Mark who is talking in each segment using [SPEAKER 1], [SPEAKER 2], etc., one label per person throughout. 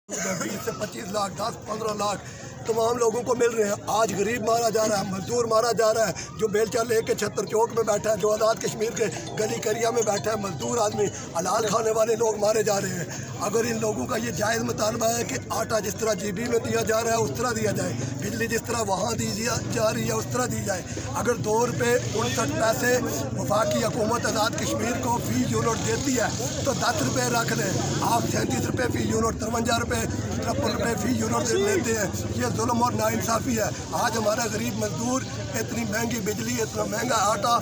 [SPEAKER 1] 20 से 25 लाख 10-15 लाख तमाम लोगों को मिल रहे हैं। आज गरीब मारा जा रहा है, मजदूर मारा जा रहा है, जो बेलचा लेके छत्तर चौक में बैठा है, जो आज़ाद कश्मीर के गली करिया में बैठा है, मजदूर आदमी हलाल खाने वाले लोग मारे जा रहे हैं। अगर इन लोगों का ये जायज़ मुतालबा है कि आटा जिस तरह GB में दिया जा रहा है उस तरह दिया जाए, बिजली जिस तरह वहाँ दी जा रही है उस तरह दी जाए। अगर 2 रुपये 59 पैसे वफाकी हुकूमत आज़ाद कश्मीर को फी यूनिट देती है तो 10 रुपये रख लें। आप 37 रुपये फी यूनिट, 53 रुपये 53 रुपये फी यूनिट लेते हैं। ये जुल्म और नाइंसाफ़ी है। आज हमारा गरीब मजदूर इतनी महंगी बिजली, इतना महंगा आटा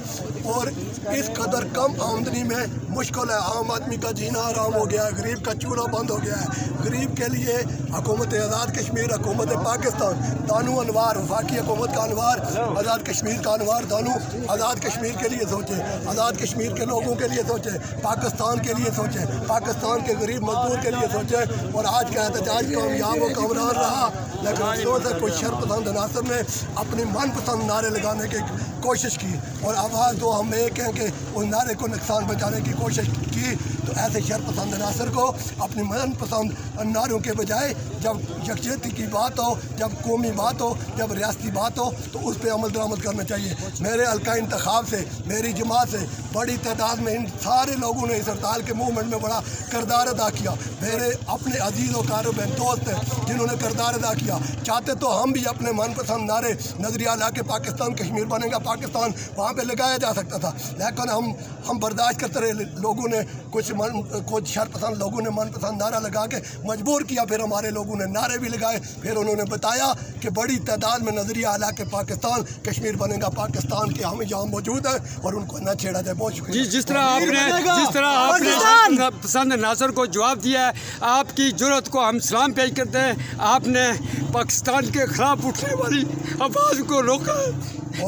[SPEAKER 1] और इस कदर कम आमदनी में मुश्किल है। आम आदमी का जीना आराम हो गया है, गरीब का चूल्हा बंद हो गया है। गरीब के लिए हुकूमत आज़ाद कश्मीर, हुकूमत पाकिस्तान, दानू अनवार, वफाकी हुकूमत का अनवार, आज़ाद कश्मीर का अनवार, दानू आज़ाद कश्मीर के लिए सोचें, आज़ाद कश्मीर के लोगों के लिए सोचें, पाकिस्तान के लिए सोचें, पाकिस्तान के गरीब मजदूर के लिए सोचें। और आज का एहतजाज कामयाब व कामरान रहा, लेकिन अफसोस है कुछ शरपसंद अनासर ने अपनी मनपसंद नारे लगाने की कोशिश की और आवाज़ दो हम एक हैं कि उस नारे को नुकसान पहुँचाने की कोशिश की। तो ऐसे शरपसंद अनासर को अपनी मनपसंद नारों के बजाय जब यकजहती की बात हो, जब कौमी बात हो, जब रियासती बात हो तो उस पर अमल दरामद करना चाहिए। मेरे हल्का इंतखाब से, मेरी जमात से बड़ी तादाद में इन सारे लोगों ने इस हड़ताल के मूवमेंट में बड़ा किरदार अदा किया। मेरे अपने अजीज़ और कारोबार दोस्त हैं जिन्होंने किरदार अदा किया। चाहते तो हम भी अपने मनपसंद नारे नजरिया ला के पाकिस्तान कश्मीर बनेगा पाकिस्तान वहाँ पे लगाया जा सकता था, लेकिन हम बर्दाश्त करते रहे। लोगों ने कुछ शरपसंद लोगों ने मनपसंद नारा लगा के मजबूर किया, फिर हमारे लोगों ने नारे भी लगाए। फिर उन्होंने बताया कि बड़ी तादाद में नजरिया ला के पाकिस्तान कश्मीर बनेगा पाकिस्तान के हम यहाँ मौजूद हैं और उनको न छेड़ा जाए। बहुत शुक्रिया।
[SPEAKER 2] जिस तरह आपने पसंद नासर को जवाब दिया है, आपकी जुर्रत को हम सलाम पेश करते हैं। आपने पाकिस्तान के खिलाफ उठने वाली आवाज़ को रोका,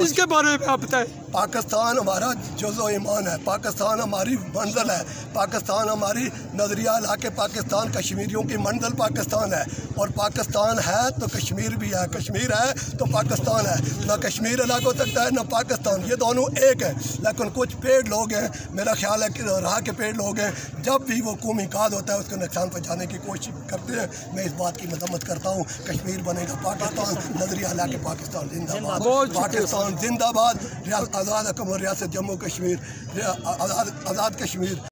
[SPEAKER 2] इसके बारे में आप बताएं।
[SPEAKER 1] पाकिस्तान हमारा जुज़ो ईमान है, पाकिस्तान हमारी मंजिल है, पाकिस्तान हमारी नज़रिया ला के पाकिस्तान कश्मीरियों की मंजिल पाकिस्तान है। और पाकिस्तान है तो कश्मीर भी है, कश्मीर है तो पाकिस्तान है। ना कश्मीर अलग हो सकता है ना पाकिस्तान, ये दोनों एक है। लेकिन कुछ पेड़ लोग हैं, मेरा ख्याल है कि राह के पेड़ लोग हैं, जब भी वो कौमी काद होता है उसको नुकसान पहुँचाने की कोशिश करते हैं। मैं इस बात की मजम्मत करता हूँ। कश्मीर बनेगा पाकिस्तान, नज़रिया ला के पाकिस्तान जिंदाबाद, पाकिस्तान जिंदाबाद, आज़ाद हुकूमत रियासत जम्मू कश्मीर, आज़ाद कश्मीर।